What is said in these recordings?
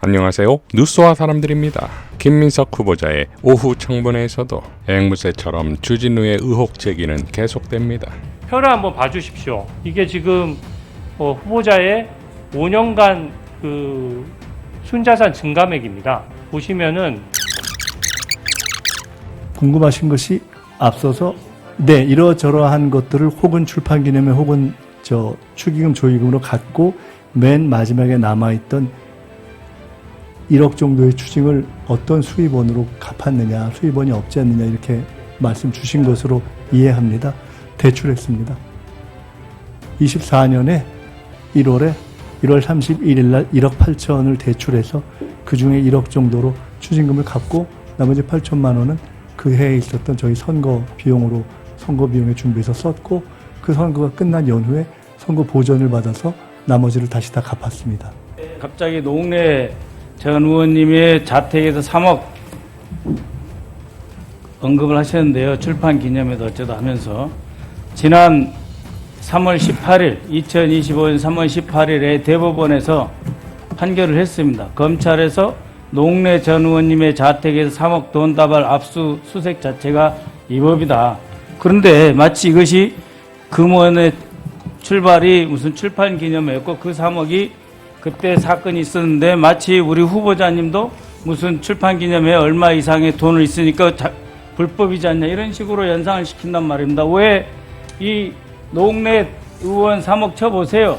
안녕하세요. 뉴스와 사람들입니다. 김민석 후보자의 오후 청문회에서도 앵무새처럼 주진우의 의혹 제기는 계속됩니다. 표를 한번 봐주십시오. 이게 지금 후보자의 5년간 그 순자산 증감액입니다. 보시면은 궁금하신 것이 앞서서 이러저러한 것들을 혹은 출판기념회 혹은 축의금 조의금으로 갖고 맨 마지막에 남아있던 1억 정도의 추징을 어떤 수입원으로 갚았느냐, 수입원이 없지 않느냐 이렇게 말씀 주신 것으로 이해합니다. 대출했습니다. 24년에 1월 31일 날 1억 8천을 대출해서 그 중에 1억 정도로 추징금을 갚고 나머지 8천만 원은 그 해에 있었던 저희 선거 비용에 준비해서 썼고 그 선거가 끝난 연후에 선거 보전을 받아서 나머지를 다시 다 갚았습니다. 갑자기 노웅래 전 의원님의 자택에서 3억 언급을 하셨는데요. 출판 기념회도 어쩌다 하면서 지난 3월 18일 2025년 3월 18일에 대법원에서 판결을 했습니다. 검찰에서 노웅래 전 의원님의 자택에서 3억 돈 다발 압수수색 자체가 위법이다. 그런데 마치 이것이 금원의 출발이 무슨 출판 기념회였고 그 3억이 그때 사건이 있었는데 마치 우리 후보자님도 무슨 출판 기념회에 얼마 이상의 돈을 있으니까 불법이지 않냐 이런 식으로 연상을 시킨단 말입니다. 왜 이 노웅래 의원 3억 쳐보세요.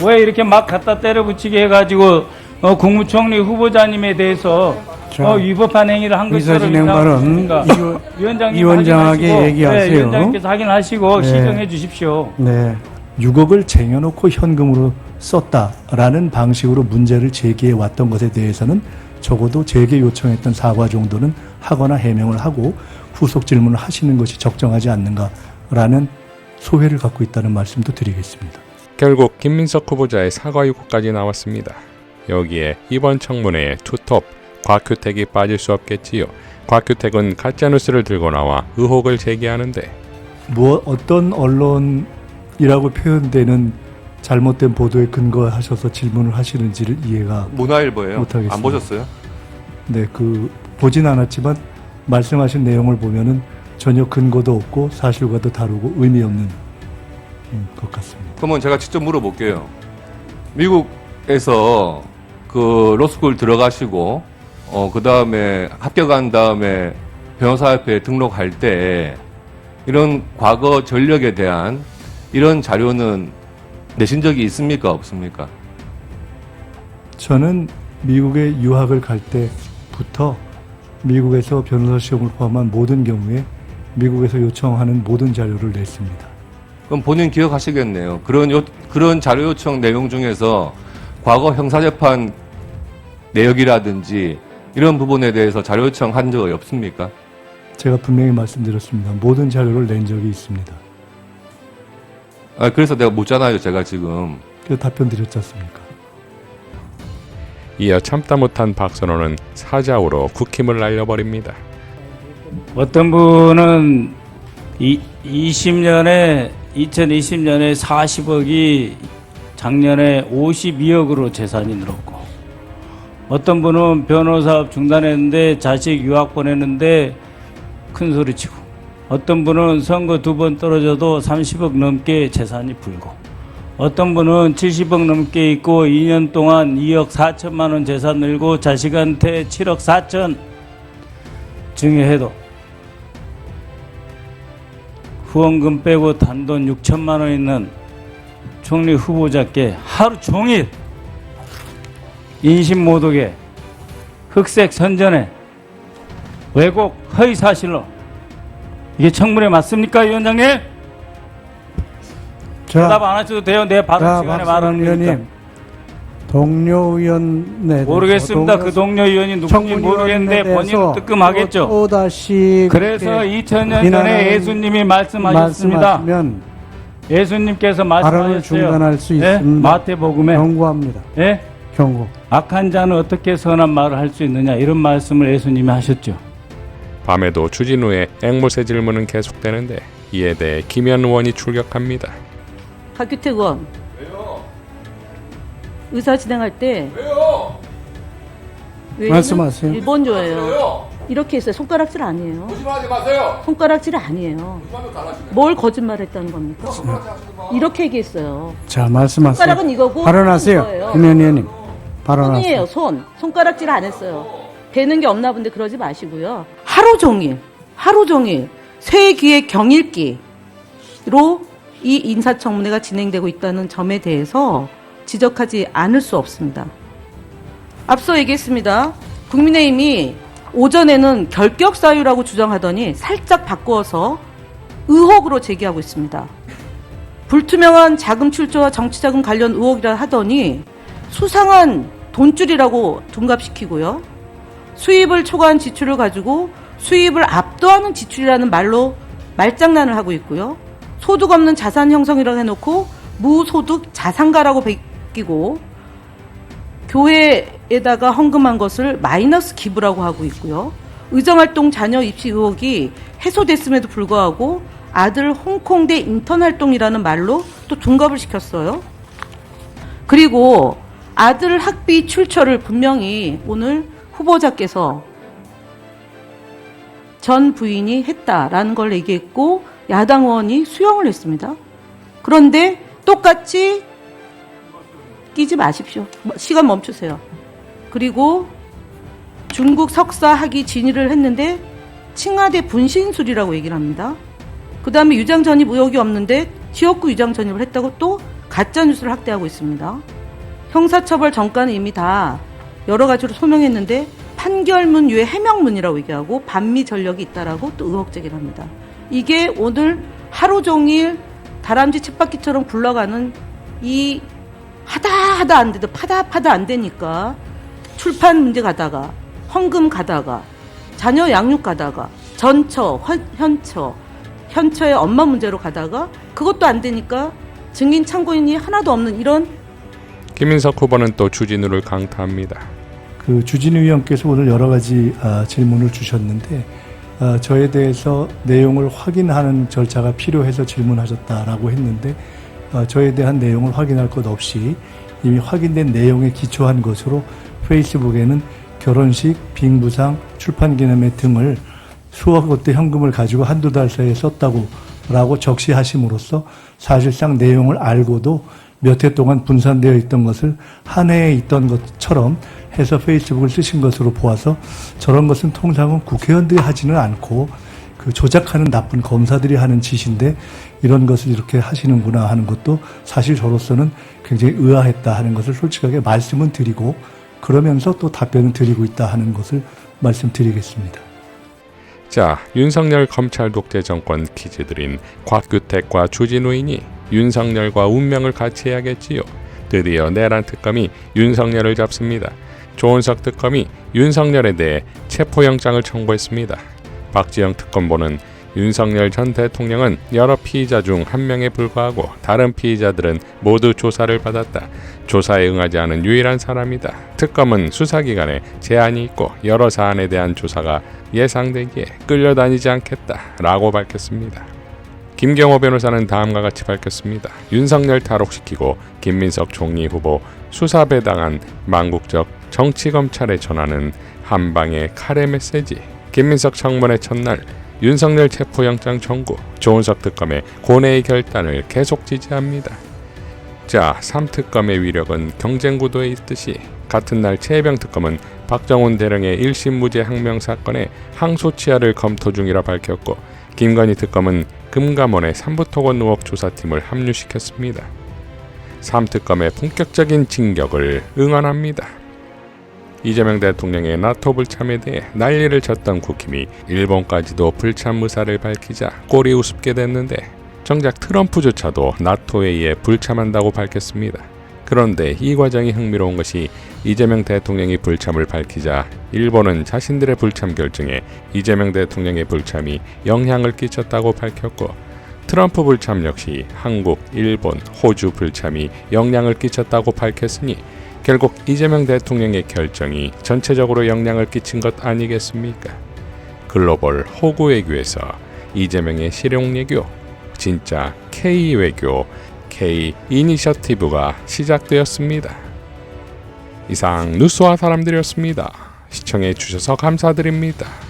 왜 이렇게 막 갖다 때려붙이게 해가지고 국무총리 후보자님에 대해서 위법한 행위를 한 것처럼 진행발언 위원장에게 얘기하세요. 네, 위원장님께서 확인하시고 시정해 주십시오. 네, 6억을 쟁여놓고 현금으로 썼다라는 방식으로 문제를 제기해 왔던 것에 대해서는 적어도 제게 요청했던 사과 정도는 하거나 해명을 하고 후속 질문을 하시는 것이 적정하지 않는가라는 소회를 갖고 있다는 말씀도 드리겠습니다. 결국 김민석 후보자의 사과 요구까지 나왔습니다. 여기에 이번 청문회에 투톱 곽규택이 빠질 수 없겠지요. 곽규택은 가짜뉴스를 들고 나와 의혹을 제기하는데 어떤 언론이라고 표현되는 잘못된 보도에 근거하셔서 질문을 하시는지를 이해가 문화일보예요. 못하겠습니다. 안 보셨어요? 네, 보진 않았지만 말씀하신 내용을 보면은 전혀 근거도 없고 사실과도 다르고 의미 없는 것 같습니다. 그러면 제가 직접 물어볼게요. 미국에서 그 로스쿨 들어가시고 그 다음에 합격한 다음에 변호사협회에 등록할 때 이런 과거 전력에 대한 이런 자료는 내신 적이 있습니까? 없습니까? 저는 미국에 유학을 갈 때부터 미국에서 변호사 시험을 포함한 모든 경우에 미국에서 요청하는 모든 자료를 냈습니다. 그럼 본인 기억하시겠네요. 그런 자료 요청 내용 중에서 과거 형사재판 내역이라든지 이런 부분에 대해서 자료 요청한 적이 없습니까? 제가 분명히 말씀드렸습니다. 모든 자료를 낸 적이 있습니다. 그래서 내가 묻잖아요, 제가 지금. 그래서 답변 드렸지 않습니까? 이어 참다 못한 박선호는 사자우로 국힘을 날려버립니다. 어떤 분은 2020년에 40억이 작년에 52억으로 재산이 늘었고 어떤 분은 변호사업 중단했는데 자식 유학 보냈는데 큰 소리치고 어떤 분은 선거 2번 떨어져도 30억 넘게 재산이 불고 어떤 분은 70억 넘게 있고 2년 동안 2억 4천만 원 재산 늘고 자식한테 7억 4천 증여해도 후원금 빼고 단돈 6천만 원 있는 총리 후보자께 하루 종일 인신모독에 흑색 선전에 왜곡 허위 사실로 이게 청문회 맞습니까, 위원장님? 대답 안 하셔도 돼요. 내 발언 시간에 말하는 거니까. 동료 의원에 모르겠습니다. 그 동료 의원이 누군지 모르겠는데 본인은 뜨끔하겠죠. 또다시 그래서 2000년 전에 예수님이 말씀하셨습니다. 예수님께서 발언을 말씀하셨어요. 중단할 수 네? 있습니다. 마태복음에 경고합니다. 네? 경고. 악한 자는 어떻게 선한 말을 할 수 있느냐 이런 말씀을 예수님이 하셨죠. 밤에도 주진우의 앵무새 질문은 계속되는데 이에 대해 김현 의원이 출격합니다. 곽규택 의원. 왜요? 의사 진행할 때 왜요? 왜냐면 말씀하세요. 일본조예요. 이렇게 했어요. 손가락질 아니에요. 거짓말하지 마세요. 손가락질 아니에요. 뭘 거짓말했다는 겁니까? 이렇게 얘기했어요. 자, 말씀하세요. 손가락은 이거고 발언하세요. 이거예요. 김현 의원님. 발언하세요. 손이에요. 손. 손가락질 안 했어요. 되는 게 없나 본데 그러지 마시고요. 하루 종일 세기의 경일기로 이 인사청문회가 진행되고 있다는 점에 대해서 지적하지 않을 수 없습니다. 앞서 얘기했습니다. 국민의힘이 오전에는 결격 사유라고 주장하더니 살짝 바꾸어서 의혹으로 제기하고 있습니다. 불투명한 자금 출처와 정치자금 관련 의혹이라 하더니 수상한 돈줄이라고 둔갑시키고요. 수입을 초과한 지출을 가지고 수입을 압도하는 지출이라는 말로 말장난을 하고 있고요. 소득 없는 자산 형성이라고 해놓고 무소득 자산가라고 베끼고 교회에다가 헌금한 것을 마이너스 기부라고 하고 있고요. 의정활동 자녀 입시 의혹이 해소됐음에도 불구하고 아들 홍콩대 인턴 활동이라는 말로 또 둔갑을 시켰어요. 그리고 아들 학비 출처를 분명히 오늘 후보자께서 전 부인이 했다라는 걸 얘기했고 야당 의원이 수용을 했습니다. 그런데 똑같이 끼지 마십시오. 시간 멈추세요. 그리고 중국 석사 학위 진위를 했는데 칭화대 분신술이라고 얘기를 합니다. 그 다음에 유장 전입 의혹이 없는데 지역구 유장 전입을 했다고 또 가짜 뉴스를 확대하고 있습니다. 형사처벌 전과는 이미 다 여러 가지로 소명했는데 판결문 외에 해명문이라고 얘기하고 반미 전력이 있다라고 또 의혹 제기를 합니다. 이게 오늘 하루 종일 다람쥐 쳇바퀴처럼 굴러가는 이 하다 안 돼도 파다 안 되니까 출판 문제 가다가 헌금 가다가 자녀 양육 가다가 전처 현처의 엄마 문제로 가다가 그것도 안 되니까 증인 참고인이 하나도 없는 이런. 김인석 후보는 또 주진우를 강타합니다. 그 주진우 의원께서 오늘 여러 가지 질문을 주셨는데 저에 대해서 내용을 확인하는 절차가 필요해서 질문하셨다라고 했는데 저에 대한 내용을 확인할 것 없이 이미 확인된 내용에 기초한 것으로 페이스북에는 결혼식, 빙부상, 출판기념회 등을 수억 원대 현금을 가지고 한두 달 사이에 썼다고 적시하심으로써 사실상 내용을 알고도 몇 해 동안 분산되어 있던 것을 한 해에 있던 것처럼 해서 페이스북을 쓰신 것으로 보아서 저런 것은 통상은 국회의원들이 하지는 않고 그 조작하는 나쁜 검사들이 하는 짓인데 이런 것을 이렇게 하시는구나 하는 것도 사실 저로서는 굉장히 의아했다 하는 것을 솔직하게 말씀은 드리고 그러면서 또 답변을 드리고 있다 하는 것을 말씀드리겠습니다. 자, 윤석열 검찰 독재 정권 키즈들인 곽규택과 주진우인이 윤석열과 운명을 같이 해야겠지요. 드디어 내란 특검이 윤석열을 잡습니다. 조은석 특검이 윤석열에 대해 체포영장을 청구했습니다. 박지영 특검보는 윤석열 전 대통령은 여러 피의자 중 한 명에 불과하고 다른 피의자들은 모두 조사를 받았다. 조사에 응하지 않은 유일한 사람이다. 특검은 수사기간에 제한이 있고 여러 사안에 대한 조사가 예상되기에 끌려다니지 않겠다 라고 밝혔습니다. 김경호 변호사는 다음과 같이 밝혔습니다. 윤석열 탈옥시키고 김민석 총리 후보 수사배당한 망국적 정치검찰에 전하는 한방의 칼의 메시지. 김민석 청문회 첫날 윤석열 체포영장 청구, 조은석 특검의 고뇌의 결단을 계속 지지합니다. 자, 3특검의 위력은 경쟁구도에 있듯이 같은 날 최혜병 특검은 박정훈 대령의 1심 무죄 항명 사건의 항소치하를 검토 중이라 밝혔고 김건희 특검은 금감원의 삼부토건 의혹 조사팀을 합류시켰습니다. 3특검의 본격적인 진격을 응원합니다. 이재명 대통령의 나토 불참에 대해 난리를 쳤던 국힘이 일본까지도 불참 의사를 밝히자 꼴이 우습게 됐는데 정작 트럼프조차도 나토에 의해 불참한다고 밝혔습니다. 그런데 이 과정이 흥미로운 것이 이재명 대통령이 불참을 밝히자 일본은 자신들의 불참 결정에 이재명 대통령의 불참이 영향을 끼쳤다고 밝혔고 트럼프 불참 역시 한국, 일본, 호주 불참이 영향을 끼쳤다고 밝혔으니 결국 이재명 대통령의 결정이 전체적으로 영향을 끼친 것 아니겠습니까? 글로벌 호구 외교에서 이재명의 실용 외교, 진짜 K 외교, K 이니셔티브가 시작되었습니다. 이상 뉴스와 사람들이었습니다. 시청해 주셔서 감사드립니다.